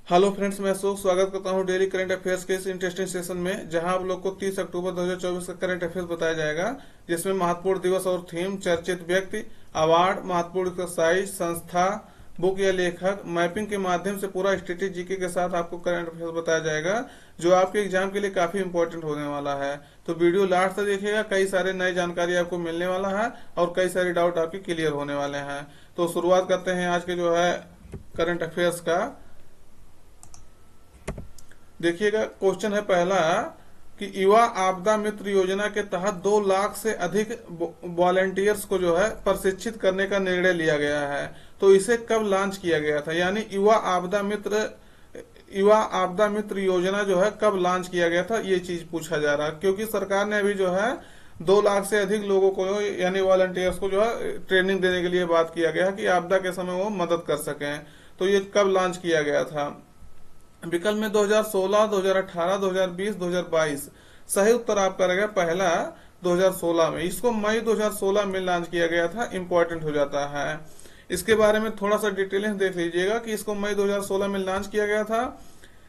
Hello friends, मैं अशोक स्वागत करता हूं डेली करंट अफेयर्स के इस इंटरेस्टिंग सेशन में, जहां आप लोग को 30 अक्टूबर 2024 का करंट अफेयर्स बताया जाएगा, जिसमें महत्वपूर्ण दिवस और थीम, चर्चित व्यक्ति, अवार्ड, महत्वपूर्ण एक्सरसाइज, संस्था, बुक या लेखक, मैपिंग के माध्यम से पूरा स्टेटिक जीके के साथ आपको करंट अफेयर्स बताया जाएगा, जो आपके एग्जाम के लिए काफी इंपॉर्टेंट होने वाला है। तो वीडियो लास्ट तक देखिएगा, कई सारे नई जानकारी आपको मिलने वाला है और कई सारे डाउट आपके क्लियर होने वाले हैं। तो शुरुआत करते हैं आज के जो है करंट अफेयर्स का। देखिएगा, क्वेश्चन है पहला कि युवा आपदा मित्र योजना के तहत 2 लाख से अधिक वॉलेंटियर्स को जो है प्रशिक्षित करने का निर्णय लिया गया है। तो इसे कब लॉन्च किया गया था, यानी युवा आपदा मित्र योजना जो है कब लॉन्च किया गया था, ये चीज पूछा जा रहा है। क्योंकि सरकार ने अभी जो है 2 लाख से अधिक लोगों को यानी वॉलंटियर्स को जो है ट्रेनिंग देने के लिए बात किया गया कि आपदा के समय वो मदद कर सकें। तो ये कब लॉन्च किया गया था? विकल्प में 2016, 2018, 2020, 2022। सही उत्तर आपका रहेगा पहला 2016 में। इसको मई 2016 में लॉन्च किया गया था, इंपॉर्टेंट हो जाता है। इसके बारे में थोड़ा सा डिटेलिंग देख लीजिएगा कि इसको मई 2016 में लॉन्च किया गया था।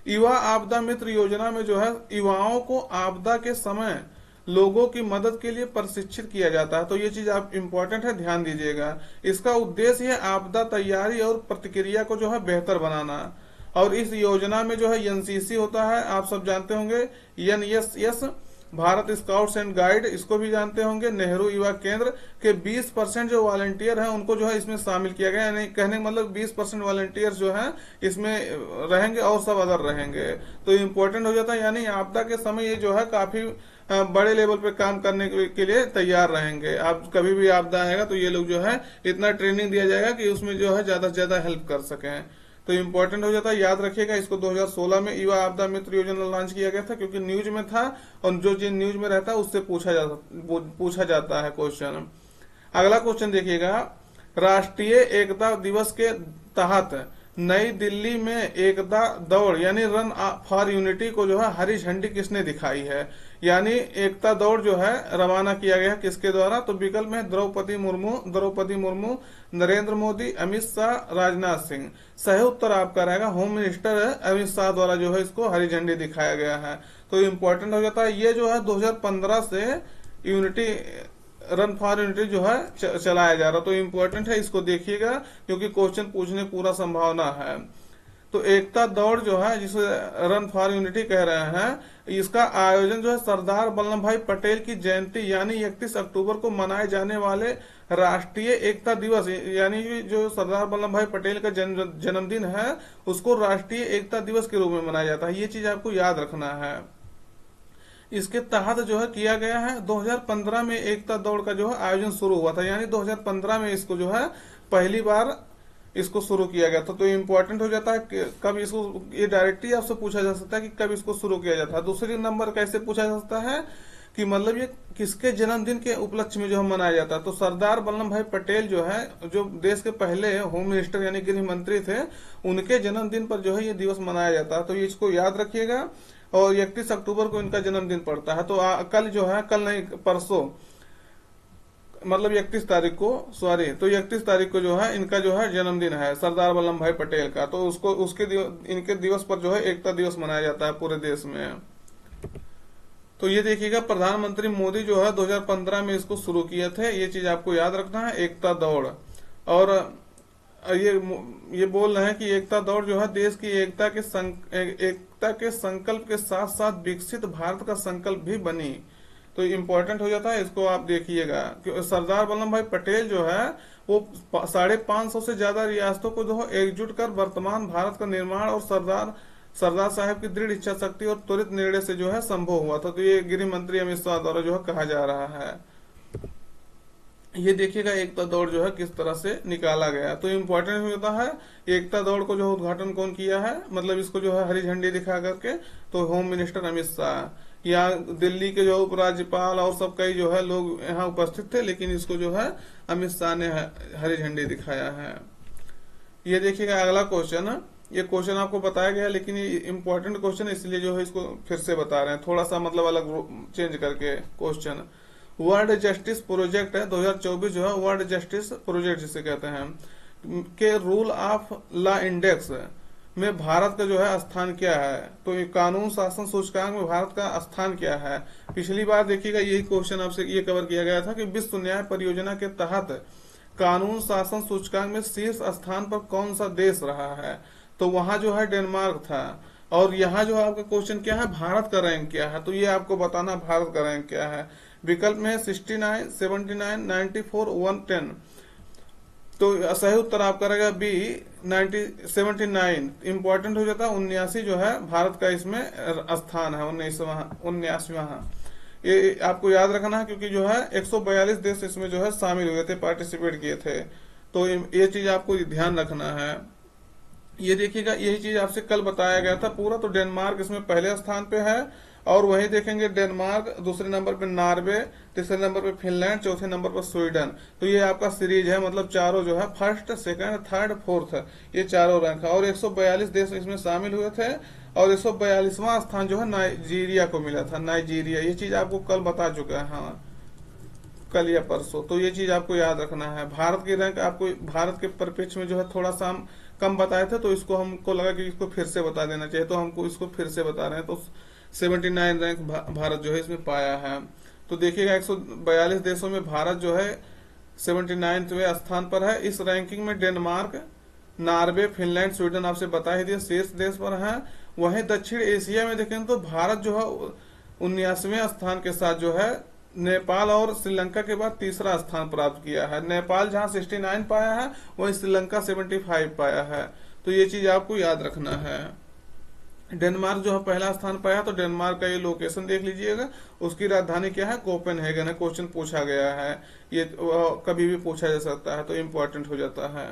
युवा आपदा मित्र योजना में जो है युवाओं को आपदा के समय लोगों की मदद के लिए प्रशिक्षित किया जाता है। तो ये चीज आप इंपॉर्टेंट है, ध्यान दीजिएगा। इसका उद्देश्य है आपदा तैयारी और प्रतिक्रिया को जो है बेहतर बनाना। और इस योजना में जो है एनसीसी होता है, आप सब जानते होंगे, NSS, Bharat scouts and guide, इसको भी जानते होंगे, नेहरू युवा केंद्र के 20% जो वॉलंटियर हैं उनको जो है इसमें शामिल किया गया। यानी कहने का मतलब 20% वॉलंटियर्स जो हैं इसमें रहेंगे और सब अदर रहेंगे। तो इम्पोर्टेंट हो जाता है, यानी आपदा के समय ये जो है काफी बड़े लेवल पे काम करने के लिए तैयार रहेंगे। आप कभी भी आपदा आएगा तो ये लोग जो है इतना ट्रेनिंग दिया जाएगा कि उसमें जो है ज्यादा से ज्यादा हेल्प कर सकें। तो इम्पोर्टेंट हो जाता है, याद रखिएगा। इसको 2016 में युवा आपदा मित्र योजना लॉन्च किया गया था, क्योंकि न्यूज में था और जो चीज न्यूज में रहता है उससे पूछा जाता है क्वेश्चन। अगला क्वेश्चन देखिएगा, राष्ट्रीय एकता दिवस के तहत नई दिल्ली में एकता दौड़ यानी रन फॉर यूनिटी को जो है हरी झंडी किसने दिखाई है? यानी एकता दौड़ जो है रवाना किया गया किसके द्वारा? तो विकल्प में द्रौपदी मुर्मू, नरेंद्र मोदी, अमित शाह, राजनाथ सिंह। सही उत्तर आपका रहेगा होम मिनिस्टर अमित शाह द्वारा जो है इसको हरी झंडी दिखाया गया है। तो इम्पोर्टेंट हो जाता है, ये जो है 2015 से यूनिटी रन फॉर यूनिटी जो है चलाया जा रहा। तो इम्पोर्टेंट है, इसको देखिएगा क्योंकि क्वेश्चन पूछने पूरा संभावना है। तो एकता दौड़ जो है जिसे रन फॉर यूनिटी कह रहे हैं, इसका आयोजन जो है सरदार वल्लभ भाई पटेल की जयंती यानी 31 अक्टूबर को मनाए जाने वाले राष्ट्रीय एकता दिवस, यानी जो सरदार वल्लभ भाई पटेल का जन्मदिन है उसको राष्ट्रीय एकता दिवस के रूप में मनाया जाता है। ये चीज आपको याद रखना है। इसके तहत जो है किया गया है 2015 में एकता दौड़ का जो है आयोजन शुरू हुआ था, यानी 2015 में इसको जो है पहली बार इसको शुरू किया गया था। तो इम्पोर्टेंट हो जाता है कब इसको, ये डायरेक्टली आपसे पूछा जा सकता है कि कब इसको शुरू किया जाता है। दूसरी नंबर कैसे पूछा जा सकता है कि मतलब ये किसके जन्मदिन के उपलक्ष्य में जो है मनाया जाता है? तो सरदार वल्लभ भाई पटेल जो है, जो देश के पहले होम मिनिस्टर यानी गृह मंत्री थे, उनके जन्मदिन पर जो है ये दिवस मनाया जाता है। तो ये इसको याद रखिएगा। और 31 अक्टूबर को इनका जन्मदिन पड़ता है। तो कल जो है, कल नहीं परसों, मतलब 31 तारीख को, सॉरी, तो 31 तारीख को जो है इनका जो है जन्मदिन है सरदार वल्लभ भाई पटेल का। तो उसको इनके दिवस पर जो है एकता दिवस मनाया जाता है पूरे देश में। तो ये देखिएगा, प्रधानमंत्री मोदी जो है 2015 में इसको शुरू किए थे। ये चीज आपको याद रखना है, एकता दौड़। और ये बोल रहे हैं कि एकता दौड़ जो है देश की एकता के संकल्प के साथ साथ विकसित भारत का संकल्प भी बनी। तो इम्पोर्टेंट हो जाता है, इसको आप देखिएगा। सरदार वल्लभ भाई पटेल जो है वो 550 से ज्यादा रियासतों को जो एकजुट कर वर्तमान भारत का निर्माण और सरदार साहब की दृढ़ इच्छा शक्ति और त्वरित निर्णय से जो है संभव हुआ था। तो ये गृह मंत्री अमित शाह द्वारा जो है कहा जा रहा है। ये देखिएगा एकता दौड़ जो है किस तरह से निकाला गया। तो इम्पोर्टेंट हो जाता है, एकता दौड़ को जो उद्घाटन कौन किया है, मतलब इसको जो है हरी झंडी दिखा करके, तो होम मिनिस्टर अमित शाह। यहाँ दिल्ली के जो उपराज्यपाल और सब कई जो है लोग यहाँ उपस्थित थे, लेकिन इसको जो है अमित शाह ने हरी झंडी दिखाया है। ये देखिएगा अगला क्वेश्चन, ये क्वेश्चन आपको बताया गया लेकिन ये इम्पोर्टेंट क्वेश्चन इसलिए जो है इसको फिर से बता रहे हैं, थोड़ा सा मतलब अलग चेंज करके क्वेश्चन। वर्ल्ड जस्टिस प्रोजेक्ट है 2024 जो है, वर्ल्ड जस्टिस प्रोजेक्ट जिसे कहते हैं, के रूल ऑफ लॉ इंडेक्स में भारत का जो है स्थान क्या है। तो ये कानून शासन सूचकांक में भारत का स्थान क्या है। पिछली बार देखिएगा यही क्वेश्चन आपसे ये कवर किया गया था कि विश्व न्याय परियोजना के तहत कानून शासन सूचकांक में शीर्ष स्थान पर कौन सा देश रहा है। तो वहां जो है डेनमार्क था। और यहाँ जो आपका क्वेश्चन क्या है, भारत का रैंक क्या है। तो ये आपको बताना भारत का रैंक क्या है। विकल्प में 69, 79, 94, 110। तो सही उत्तर आपका रहेगा बी 79। इंपॉर्टेंट हो जाता है 79 जो है भारत का इसमें स्थान है, 79वां। ये आपको याद रखना है क्योंकि जो है 142 देश इसमें जो है शामिल हुए थे, पार्टिसिपेट किए थे। तो ये चीज आपको ध्यान रखना है। ये देखिएगा यही चीज आपसे कल बताया गया था पूरा। तो डेनमार्क इसमें पहले स्थान पे है, और वही देखेंगे डेनमार्क, दूसरे नंबर पे नॉर्वे, तीसरे नंबर पे फिनलैंड, चौथे नंबर पर स्वीडन। तो ये आपका सीरीज है, मतलब चारों जो है फर्स्ट, सेकंड, थर्ड, फोर्थ, ये चारों रैंक है। और 142 देश इसमें शामिल हुए थे, और 142वां स्थान जो है नाइजीरिया को मिला था। नाइजीरिया, ये चीज आपको कल बता चुका है, हाँ कल या परसों। तो ये चीज आपको याद रखना है। भारत की रैंक आपको भारत के परिप्रेक्ष्य में जो है थोड़ा सा हम कम बताए थे, तो इसको हमको लगा कि इसको फिर से बता देना चाहिए, तो हमको इसको फिर से बता रहे हैं। तो 79 रैंक भारत जो है इसमें पाया है। तो देखिएगा 142 देशों में भारत जो है 79वें स्थान पर है। इस रैंकिंग में डेनमार्क, नॉर्वे, फिनलैंड, स्वीडन आपसे बता ही दिया शीर्ष देश पर है। वहीं दक्षिण एशिया में देखें तो भारत जो है 79वें स्थान के साथ जो है नेपाल और श्रीलंका के बाद तीसरा स्थान प्राप्त किया है। नेपाल जहां 69 पाया है, वहीं श्रीलंका 75 पाया है। तो ये चीज आपको याद रखना है। डेनमार्क जो है पहला स्थान पाया, तो डेनमार्क का ये लोकेशन देख लीजिएगा। उसकी राजधानी क्या है, कोपेनहेगन है। क्वेश्चन पूछा गया है, ये कभी भी पूछा जा सकता है, तो इम्पोर्टेंट हो जाता है।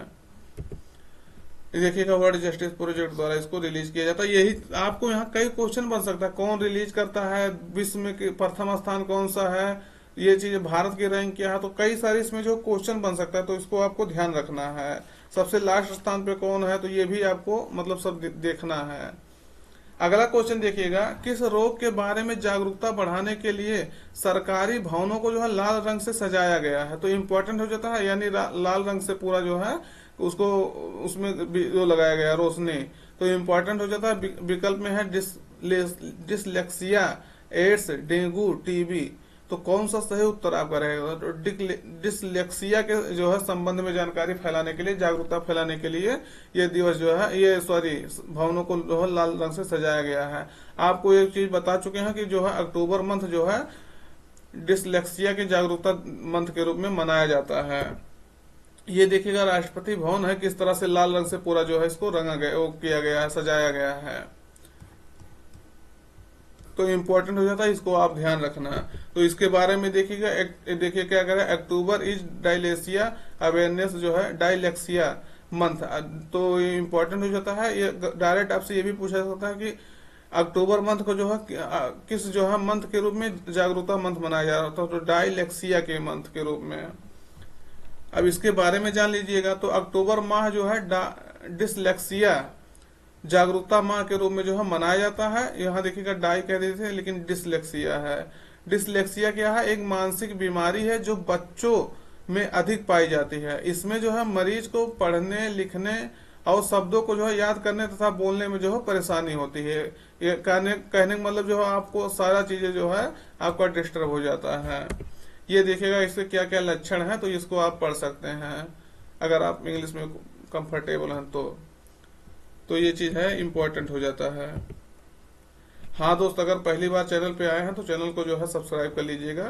देखिएगा वर्ल्ड जस्टिस प्रोजेक्ट द्वारा इसको रिलीज किया जाता है। यही आपको यहाँ कई क्वेश्चन बन सकता है, कौन रिलीज करता है, विश्व में प्रथम स्थान कौन सा है, ये चीज भारत की रैंक क्या है। तो कई सारे इसमें जो क्वेश्चन बन सकता है, तो इसको आपको ध्यान रखना है। सबसे लास्ट स्थान पे कौन है, तो ये भी आपको मतलब सब देखना है। अगला क्वेश्चन देखिएगा, किस रोग के बारे में जागरूकता बढ़ाने के लिए सरकारी भवनों को जो है लाल रंग से सजाया गया है। तो इम्पोर्टेंट हो जाता है, यानी लाल रंग से पूरा जो है उसको उसमें जो लगाया गया रोशनी, तो इम्पोर्टेंट हो जाता है। विकल्प में है डिसलेक्सिया, एड्स, डेंगू, टीबी। तो कौन सा सही उत्तर आपका रहेगा। तो डिसलेक्सिया के जो है संबंध में जानकारी फैलाने के लिए, जागरूकता फैलाने के लिए ये दिवस जो है, ये भवनों को जो है लाल रंग से सजाया गया है। आपको एक चीज बता चुके हैं कि जो है अक्टूबर मंथ जो है डिसलेक्सिया के जागरूकता मंथ के रूप में मनाया जाता है। ये देखिएगा राष्ट्रपति भवन है, किस तरह से लाल रंग से पूरा जो है इसको रंगा गया, वो किया गया है, सजाया गया है। तो इम्पोर्टेंट हो जाता है, इसको आप ध्यान रखना है। तो इसके बारे में देखिएगा, देखिए क्या करें, अक्टूबर इज डायलेसिया अवेयरनेस जो है डायलेक्सिया मंथ। तो ये इम्पोर्टेंट हो जाता है। ये डायरेक्ट आपसे ये भी पूछा जाता है कि अक्टूबर मंथ को जो है किस जो है मंथ के रूप में जागरूकता मंथ मनाया जा रहा था, तो डायलेक्सिया के मंथ के रूप में। अब इसके बारे में जान लीजिएगा। तो अक्टूबर माह जो है डिसलेक्सिया जागरूकता माह के रूप में जो है मनाया जाता है। यहाँ देखिएगा डाई कह देते थे, लेकिन डिसलेक्सिया है। डिसलेक्सिया क्या है, एक मानसिक बीमारी है जो बच्चों में अधिक पाई जाती है। इसमें जो है मरीज को पढ़ने, लिखने और शब्दों को जो है याद करने तथा बोलने में जो है परेशानी होती है। ये कहने का मतलब जो है आपको सारा चीजें जो है आपका डिस्टर्ब हो जाता है। ये देखिएगा इसके क्या क्या लक्षण है, तो इसको आप पढ़ सकते हैं अगर आप इंग्लिश में कंफर्टेबल हैं तो ये चीज है, इम्पोर्टेंट हो जाता है। हाँ दोस्त, अगर पहली बार चैनल पे आए हैं तो चैनल को जो है सब्सक्राइब कर लीजिएगा,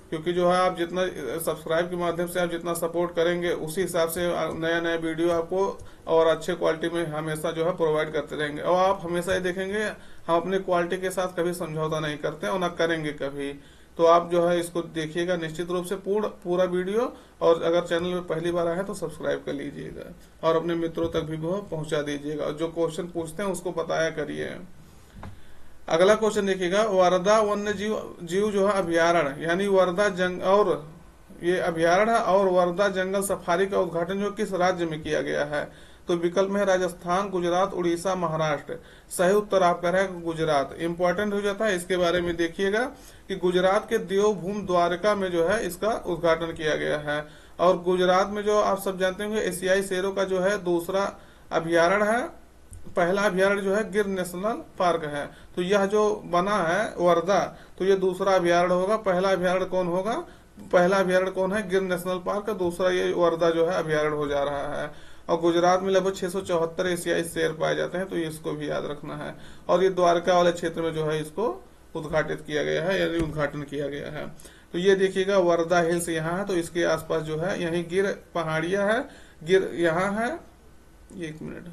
क्योंकि जो है आप जितना सब्सक्राइब के माध्यम से आप जितना सपोर्ट करेंगे, उसी हिसाब से नया नया वीडियो आपको और अच्छे क्वालिटी में हमेशा जो है प्रोवाइड करते रहेंगे। और आप हमेशा ये देखेंगे हम अपनी क्वालिटी के साथ कभी समझौता नहीं करते और ना करेंगे कभी। तो आप जो है इसको देखिएगा निश्चित रूप से पूरा वीडियो। और अगर चैनल में पहली बार आए तो सब्सक्राइब कर लीजिएगा और अपने मित्रों तक भी वो पहुंचा दीजिएगा। और जो क्वेश्चन पूछते हैं उसको बताया करिए। अगला क्वेश्चन देखिएगा, वर्धा वन्य जीव जो है अभ्यारण्य, यानी वर्धा और ये अभ्यारण्य और वर्धा जंगल सफारी का उद्घाटन जो किस राज्य में किया गया है। तो विकल्प में है राजस्थान, गुजरात, उड़ीसा, महाराष्ट्र। सही उत्तर आपका रहेगा गुजरात। इंपॉर्टेंट हो जाता है, इसके बारे में देखिएगा कि गुजरात के देवभूमि द्वारका में जो है इसका उद्घाटन किया गया है। और गुजरात में जो आप सब जानते होंगे एशियाई शेरों का जो है दूसरा अभ्यारण्य है, पहला अभ्यारण्य जो है गिर नेशनल पार्क है। तो यह जो बना है वर्धा, तो ये दूसरा अभ्यारण्य होगा। पहला अभ्यारण्य कौन होगा? पहला अभ्यारण्य कौन है? गिर नेशनल पार्क। दूसरा ये वर्धा जो है अभ्यारण्य हो जा रहा है। और गुजरात में लगभग 674 एशियाई शेर पाए जाते हैं, तो ये इसको भी याद रखना है। और ये द्वारका वाले क्षेत्र में जो है इसको उद्घाटित किया गया है, यानी उद्घाटन किया गया है। तो ये देखिएगा वर्धा हिल्स यहाँ है, तो इसके आसपास जो है यही गिर पहाड़िया है, गिर यहाँ है। एक मिनट,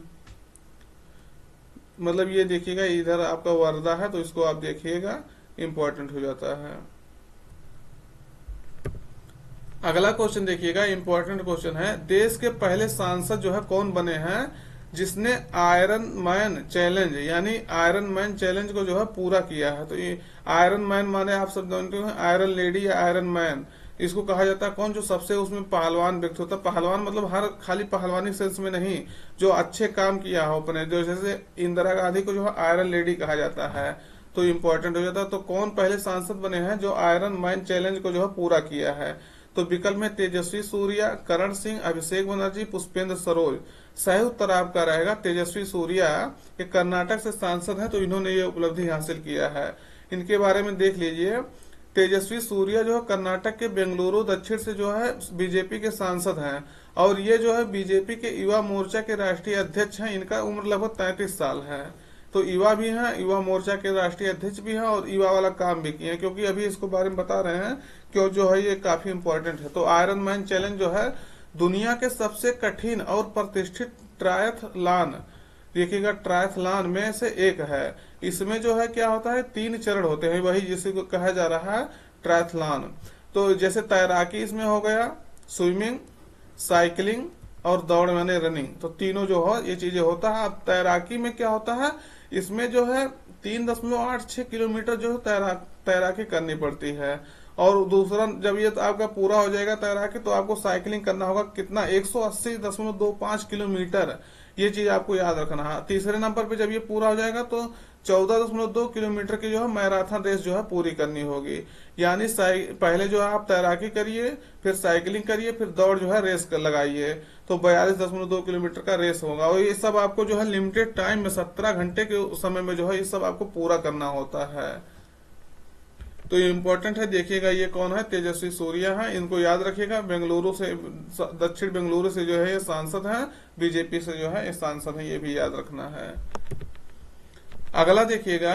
मतलब ये देखिएगा इधर आपका वर्धा है, तो इसको आप देखिएगा, इंपॉर्टेंट हो जाता है। अगला क्वेश्चन देखिएगा, इंपॉर्टेंट क्वेश्चन है। देश के पहले सांसद जो है कौन बने हैं जिसने आयरन मैन चैलेंज, यानी आयरन मैन चैलेंज को जो है पूरा किया है? तो ये आयरन मैन माने आप सब जानते हो आयरन लेडी या आयरन मैन, इसको कहा जाता है कौन? जो सबसे उसमें पहलवान व्यक्ति होता है। पहलवान मतलब हर खाली पहलवानी सेंस में नहीं, जो अच्छे काम किया हो अपने, जो जैसे इंदिरा गांधी को जो है आयरन लेडी कहा जाता है, तो इम्पोर्टेंट हो जाता है। तो कौन पहले सांसद बने हैं जो आयरन मैन चैलेंज को जो है पूरा किया है? तो विकल्प में तेजस्वी सूर्या, करण सिंह, अभिषेक बनर्जी, पुष्पेंद्र सरोज। सही उत्तर आपका रहेगा तेजस्वी सूर्या। ये कर्नाटक से सांसद हैं, तो इन्होंने ये उपलब्धि हासिल किया है। इनके बारे में देख लीजिए, तेजस्वी सूर्या जो है कर्नाटक के बेंगलुरु दक्षिण से जो है बीजेपी के सांसद हैं, और ये जो है बीजेपी के युवा मोर्चा के राष्ट्रीय अध्यक्ष हैं। इनका उम्र लगभग 33 साल है। तो युवा भी हैं, युवा मोर्चा के राष्ट्रीय अध्यक्ष भी हैं, और युवा वाला काम भी किए हैं, क्योंकि अभी इसको बारे में बता रहे हैं क्यों जो है ये काफी इंपॉर्टेंट है। तो आयरन मैन चैलेंज जो है दुनिया के सबसे कठिन और प्रतिष्ठित ट्रायथलॉन, देखिएगा ट्रायथलॉन में से एक है। इसमें जो है क्या होता है, 3 चरण होते हैं, वही जिसको कहा जा रहा है ट्रायथलॉन। तो जैसे तैराकी इसमें हो गया, स्विमिंग, साइकिलिंग और दौड़ यानी रनिंग, तो तीनों जो है ये चीजें होता है। अब तैराकी में क्या होता है, इसमें जो है 3.86 किलोमीटर जो तैराकी करनी पड़ती है। और दूसरा जब ये आपका पूरा हो जाएगा तैराकी, तो आपको साइकिलिंग करना होगा कितना, 180.25 किलोमीटर। ये चीज आपको याद रखना है। तीसरे नंबर पे जब ये पूरा हो जाएगा तो 14.2 किलोमीटर की जो है मैराथन रेस जो है पूरी करनी होगी। यानी पहले जो है आप तैराकी करिए, फिर साइकिलिंग करिए, फिर दौड़ जो है रेस लगाइए, तो 42.2 किलोमीटर का रेस होगा। और ये सब आपको जो है लिमिटेड टाइम में 17 घंटे के समय में जो है ये सब आपको पूरा करना होता है। तो ये इम्पोर्टेंट है। देखिएगा ये कौन है, तेजस्वी सूर्या है, इनको याद रखिएगा। बेंगलुरु से, दक्षिण बेंगलुरु से जो है ये सांसद हैं, बीजेपी से जो है ये सांसद हैं, ये भी याद रखना है। अगला देखिएगा,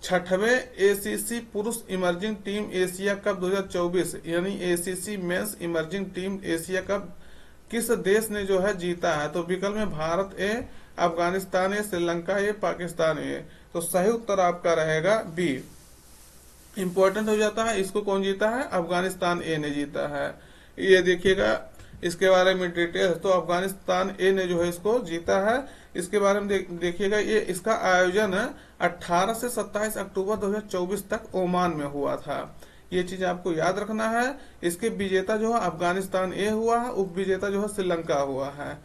6वें एसीसी पुरुष इमर्जिंग टीम एशिया कप 2024 यानी ACC men's emerging team Asia cup किस देश ने जो है जीता है? तो विकल्प में भारत ए, अफगानिस्तान ए, श्रीलंका ए, पाकिस्तान ए। तो सही उत्तर आपका रहेगा बी, इंपॉर्टेंट हो जाता है। इसको कौन जीता है? अफगानिस्तान ए ने जीता है। ये देखिएगा इसके बारे में डिटेल, तो अफगानिस्तान ए ने जो है इसको जीता है। इसके बारे में देखिएगा, ये इसका आयोजन 18 से 27 अक्टूबर 2024 तक ओमान में हुआ था। ये चीज आपको याद रखना है। इसके विजेता जो है अफगानिस्तान ए हुआ है, उप विजेता जो है श्रीलंका हुआ है।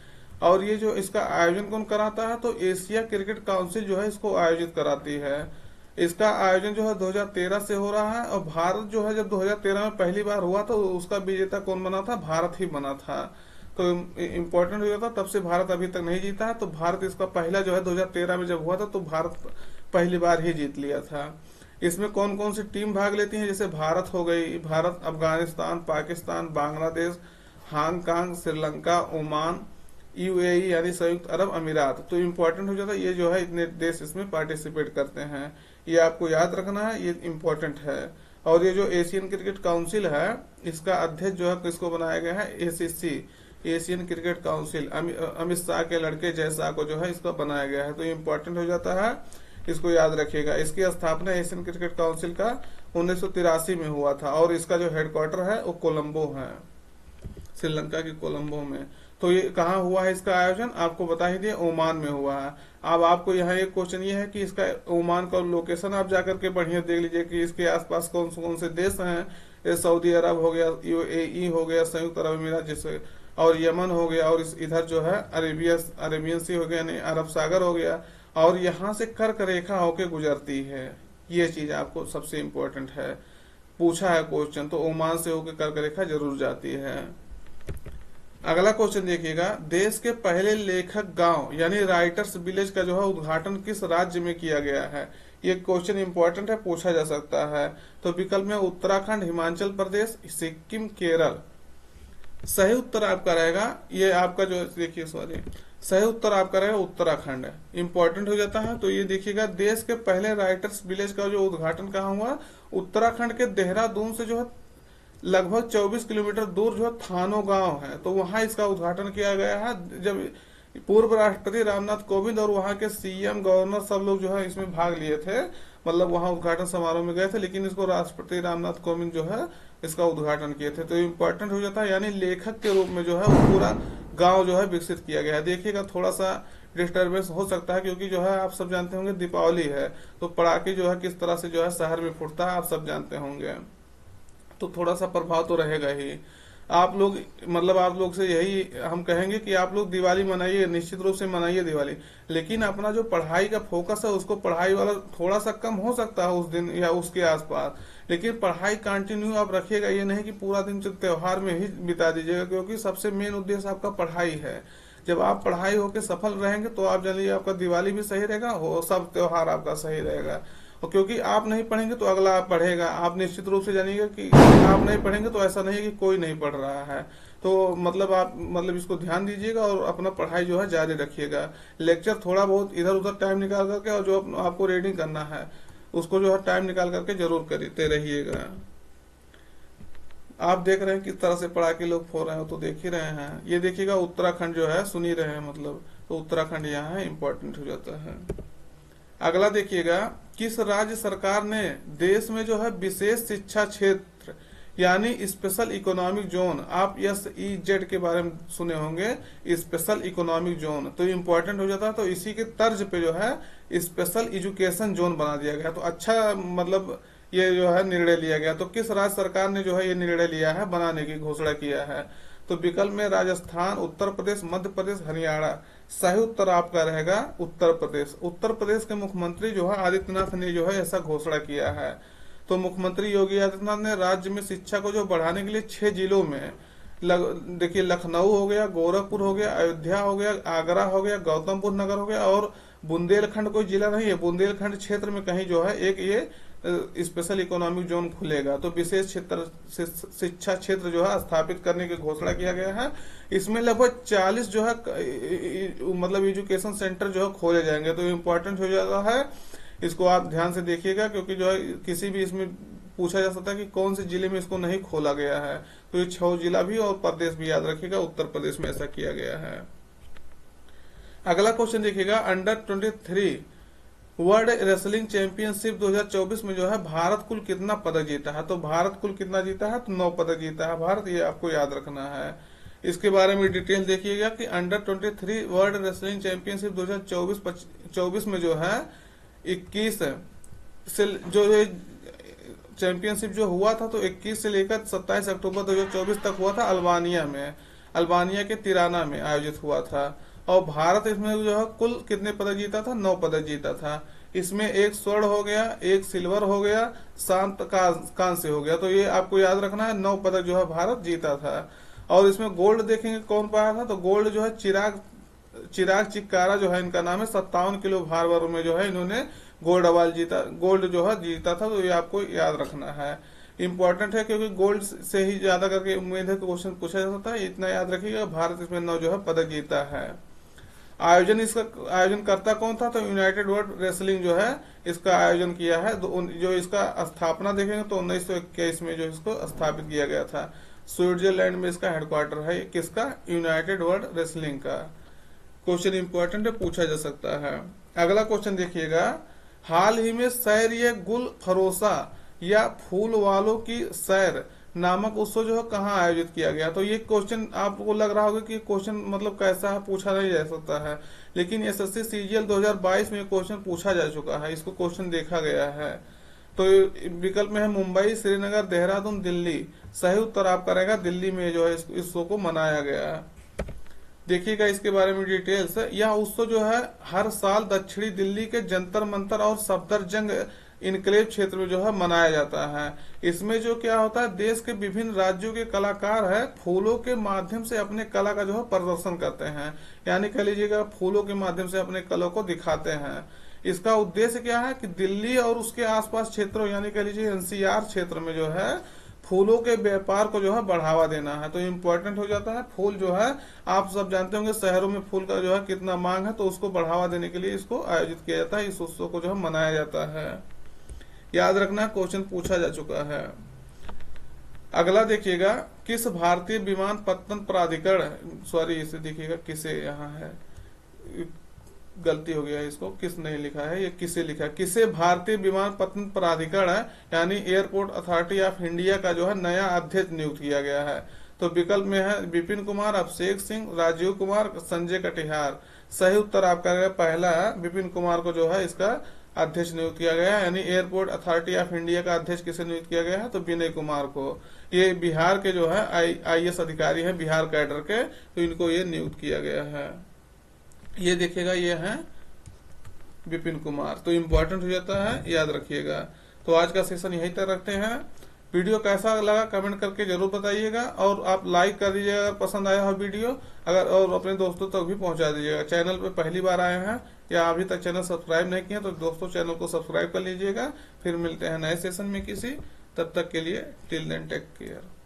और ये जो इसका आयोजन कौन कराता है? तो एशिया क्रिकेट काउंसिल जो है इसको आयोजित कराती है। इसका आयोजन जो है 2013 से हो रहा है, और भारत जो है जब 2013 में पहली बार हुआ तो उसका विजेता कौन बना था? भारत ही बना था। तो इम्पोर्टेंट हो जाता, तब से भारत अभी तक नहीं जीता है। तो भारत इसका पहला जो है 2013 में जब हुआ था तो भारत पहली बार ही जीत लिया था। इसमें कौन कौन सी टीम भाग लेती है? जैसे भारत हो गई, Bharat, Afghanistan, Pakistan, Bangladesh, Hong Kong, Sri Lanka, Oman, UAE यानी संयुक्त अरब अमीरात। तो इम्पोर्टेंट हो जाता है, ये जो है इतने देश इसमें पार्टिसिपेट करते हैं, ये आपको याद रखना है, ये इम्पोर्टेंट है। और ये जो एशियन क्रिकेट काउंसिल है, इसका अध्यक्ष जो है किसको बनाया गया है? ACC, Asian cricket council, Amit Shah के लड़के जय शाह को जो है इसका बनाया गया है। तो इम्पोर्टेंट हो जाता है, इसको याद रखिएगा। इसकी स्थापना एशियन क्रिकेट काउंसिल का 1983 में हुआ था, और इसका जो हेडक्वार्टर है वो कोलंबो है, श्रीलंका की कोलंबो में। तो ये कहाँ हुआ है इसका आयोजन? आपको बता ही दिया, ओमान में हुआ है। अब आपको यहाँ एक क्वेश्चन ये है कि इसका ओमान का लोकेशन आप जाकर के बढ़िया देख लीजिए कि इसके आसपास कौन से देश हैं। सऊदी अरब हो गया, यूएई हो गया, संयुक्त अरब अमीरात जिससे, और यमन हो गया, और इधर जो है अरेबियन सी हो गया, यानी अरब सागर हो गया, और यहाँ से कर्क रेखा होके गुजरती है। ये चीज आपको सबसे इम्पोर्टेंट है, पूछा है क्वेश्चन, तो ओमान से होकर कर्क रेखा जरूर जाती है। अगला क्वेश्चन देखिएगा, देश के पहले लेखक गांव यानी राइटर्स विलेज का जो है उद्घाटन किस राज्य में किया गया है? ये क्वेश्चन इंपॉर्टेंट है, पूछा जा सकता है। तो विकल्प में उत्तराखंड, हिमाचल प्रदेश, सिक्किम, केरल। सही उत्तर आपका रहेगा, ये आपका जो देखिए सॉरी, सही उत्तर आपका रहेगा उत्तराखंड। इंपॉर्टेंट हो जाता है। तो ये देखिएगा, देश के पहले राइटर्स विलेज का जो उद्घाटन कहाँ हुआ? उत्तराखंड के देहरादून से जो है लगभग 24 किलोमीटर दूर जो है थानो गांव है, तो वहां इसका उद्घाटन किया गया है। जब पूर्व राष्ट्रपति रामनाथ कोविंद और वहां के सीएम, गवर्नर सब लोग जो है इसमें भाग लिए थे, मतलब वहां उद्घाटन समारोह में गए थे, लेकिन इसको राष्ट्रपति रामनाथ कोविंद जो है इसका उद्घाटन किए थे। तो इम्पोर्टेंट हो जाता है, यानी लेखक के रूप में जो है वो पूरा गांव जो है विकसित किया गया है। देखिएगा थोड़ा सा डिस्टर्बेंस हो सकता है, क्योंकि जो है आप सब जानते होंगे दीपावली है, तो पटाखे जो है किस तरह से जो है शहर में फूटता है आप सब जानते होंगे, तो थोड़ा सा प्रभाव तो रहेगा ही। आप लोग मतलब आप लोग से यही हम कहेंगे कि आप लोग दिवाली मनाइए, निश्चित रूप से मनाइए दिवाली, लेकिन अपना जो पढ़ाई का फोकस है उसको पढ़ाई वाला थोड़ा सा कम हो सकता है उस दिन या उसके आसपास, लेकिन पढ़ाई कंटिन्यू आप रखिएगा। ये नहीं कि पूरा दिन त्योहार में ही बिता दीजिएगा, क्योंकि सबसे मेन उद्देश्य आपका पढ़ाई है। जब आप पढ़ाई होकर सफल रहेंगे तो आप जानिए आपका दिवाली भी सही रहेगा, हो सब त्योहार आपका सही रहेगा। और क्योंकि आप नहीं पढ़ेंगे तो अगला आप पढ़ेगा। आप निश्चित रूप से जानिएगा कि आप नहीं पढ़ेंगे तो ऐसा नहीं है कि कोई नहीं पढ़ रहा है। तो मतलब आप मतलब इसको ध्यान दीजिएगा और अपना पढ़ाई जो है जारी रखिएगा। लेक्चर थोड़ा बहुत इधर उधर टाइम निकाल करके, और जो आपको रीडिंग करना है उसको जो है टाइम निकाल करके जरूर करते रहिएगा। आप देख रहे हैं किस तरह से पढ़ा के लोग फोड़ रहे हो, तो देख ही रहे हैं। ये देखिएगा उत्तराखंड जो है सुन ही रहे हैं, मतलब तो उत्तराखंड यहाँ है, इंपॉर्टेंट हो जाता है। अगला देखिएगा, किस राज्य सरकार ने देश में जो है विशेष शिक्षा क्षेत्र यानी स्पेशल इकोनॉमिक जोन, आप SEZ के बारे में सुने होंगे, स्पेशल इकोनॉमिक जोन, तो इम्पोर्टेंट हो जाता है। तो इसी के तर्ज पे जो है स्पेशल एजुकेशन जोन बना दिया गया। तो अच्छा मतलब ये जो है निर्णय लिया गया। तो किस राज्य सरकार ने जो है ये निर्णय लिया है, बनाने की घोषणा किया है? तो विकल्प में राजस्थान, उत्तर प्रदेश, मध्य प्रदेश, हरियाणा। सही उत्तर आपका रहेगा उत्तर प्रदेश। उत्तर प्रदेश के मुख्यमंत्री जो है आदित्यनाथ ने जो है ऐसा घोषणा किया है। तो मुख्यमंत्री योगी आदित्यनाथ ने राज्य में शिक्षा को जो बढ़ाने के लिए 6 जिलों में देखिए लखनऊ हो गया, गोरखपुर हो गया, अयोध्या हो गया, आगरा हो गया, गौतम बुद्ध नगर हो गया, और बुंदेलखंड कोई जिला नहीं है, बुंदेलखंड क्षेत्र में कहीं जो है एक ये स्पेशल इकोनॉमिक जोन खुलेगा। तो विशेष क्षेत्र शिक्षा क्षेत्र जो है स्थापित करने की घोषणा किया गया है। इसमें लगभग 40 जो है मतलब एजुकेशन सेंटर जो है खोले जाएंगे। तो इम्पोर्टेंट हो जाता है, इसको आप ध्यान से देखिएगा, क्योंकि जो है किसी भी इसमें पूछा जा सकता है कि कौन से जिले में इसको नहीं खोला गया है। तो ये 6 जिला भी और प्रदेश भी याद रखिएगा, उत्तर प्रदेश में ऐसा किया गया है। अगला क्वेश्चन देखिएगा, अंडर 23 वर्ल्ड रेसलिंग चैंपियनशिप 2024 में जो है भारत कुल कितना पदक जीता है? तो भारत कुल कितना जीता है? तो 9 पदक जीता है भारत, ये आपको याद रखना है। इसके बारे में डिटेल देखिएगा कि अंडर 23 वर्ल्ड रेसलिंग चैंपियनशिप 2024 में जो है 21 से जो चैंपियनशिप जो हुआ था, तो 21 से लेकर 27 अक्टूबर 2024 तक हुआ था अल्बानिया में, अल्बानिया के तिराना में आयोजित हुआ था। और भारत इसमें जो है कुल कितने पदक जीता था? 9 पदक जीता था। इसमें 1 स्वर्ण हो गया, 1 सिल्वर हो गया, 7 कांस्य हो गया। तो ये आपको याद रखना है, 9 पदक जो है भारत जीता था। और इसमें गोल्ड देखेंगे कौन पाया था, तो गोल्ड जो है चिराग चिक्कारा जो है इनका नाम है, 57 किलो भार वर्ग में जो है इन्होंने गोल्ड अवार्ड जीता, गोल्ड जो है जीता था। तो ये आपको याद रखना है, इंपॉर्टेंट है, क्योंकि गोल्ड से ही ज्यादा करके उम्मीद है कि क्वेश्चन पूछा जा सकता है। इतना याद रखिएगा, भारत इसमें 9 जो है पदक जीता है। इसका आयोजन करता कौन था? तो यूनाइटेड वर्ल्ड रेसलिंग जो है इसका आयोजन किया है। जो इसका स्थापना देखेंगे तो 1921 में जो इसको स्थापित किया गया था। स्विट्जरलैंड में इसका हेडक्वार्टर है, किसका? यूनाइटेड वर्ल्ड रेसलिंग का। क्वेश्चन इंपॉर्टेंट है, पूछा जा सकता है। अगला क्वेश्चन देखिएगा, हाल ही में सैर ये गुल फरोसा या फूल वालों की सैर नामक उत्सव जो है कहाँ आयोजित किया गया? तो ये क्वेश्चन आपको लग रहा होगा कि क्वेश्चन मतलब कैसा है, पूछा नहीं जा सकता है, लेकिन SSC CGL 2022 में क्वेश्चन पूछा जा चुका है, इसको क्वेश्चन देखा गया है। तो विकल्प में है मुंबई, श्रीनगर, देहरादून, दिल्ली। सही उत्तर आपका रहेगा दिल्ली में जो है इस शो को मनाया गया है। देखिएगा इसके बारे में डिटेल्स। यह उत्सव जो है हर साल दक्षिणी दिल्ली के जंतर मंतर और सफदरजंग इनक्लेव क्षेत्र में जो है मनाया जाता है। इसमें जो क्या होता है, देश के विभिन्न राज्यों के कलाकार है फूलों के माध्यम से अपने कला का जो है प्रदर्शन करते हैं, यानी कह लीजिएगा फूलों के माध्यम से अपने कला को दिखाते हैं। इसका उद्देश्य क्या है कि दिल्ली और उसके आसपास क्षेत्रों यानी कह लीजिए एनसीआर क्षेत्र में जो है फूलों के व्यापार को जो है बढ़ावा देना है। तो इम्पोर्टेंट हो जाता है। फूल जो है आप सब जानते होंगे शहरों में फूल का जो है कितना मांग है, तो उसको बढ़ावा देने के लिए इसको आयोजित किया जाता है, इस उत्सव को जो है मनाया जाता है। याद रखना क्वेश्चन पूछा जा चुका है। अगला देखिएगा, किस भारतीय विमानपत्तन प्राधिकरण, सॉरी इसे देखिएगा किसे यहाँ है, गलती हो गया, इसको किस नहीं लिखा है, ये किसे लिखा है, किसे भारतीय विमानपत्तन प्राधिकरण है यानी एयरपोर्ट अथॉरिटी ऑफ इंडिया का जो है नया अध्यक्ष नियुक्त किया गया है। तो विकल्प में है विपिन कुमार, अभिषेक सिंह, राजीव कुमार, संजय कटिहार। सही उत्तर आपका है पहला है, विपिन कुमार को जो है इसका अध्यक्ष नियुक्त किया गया है। यानी एयरपोर्ट अथॉरिटी ऑफ इंडिया का अध्यक्ष किसे नियुक्त किया गया है, तो विनय कुमार को। ये बिहार के जो है आईएएस अधिकारी है, बिहार कैडर के, तो इनको ये नियुक्त किया गया है। ये देखिएगा ये है विपिन कुमार। तो इम्पोर्टेंट हो जाता है, याद रखिएगा। तो आज का सेशन यहीं तक रखते हैं। वीडियो कैसा लगा कमेंट करके जरूर बताइएगा, और आप लाइक कर दीजिएगा अगर पसंद आया हो वीडियो, अगर और अपने दोस्तों तक भी पहुंचा दीजिएगा। चैनल पे पहली बार आए हैं या अभी तक चैनल सब्सक्राइब नहीं किया तो दोस्तों चैनल को सब्सक्राइब कर लीजिएगा। फिर मिलते हैं नए सेशन में किसी, तब तक के लिए टिल देन टेक केयर।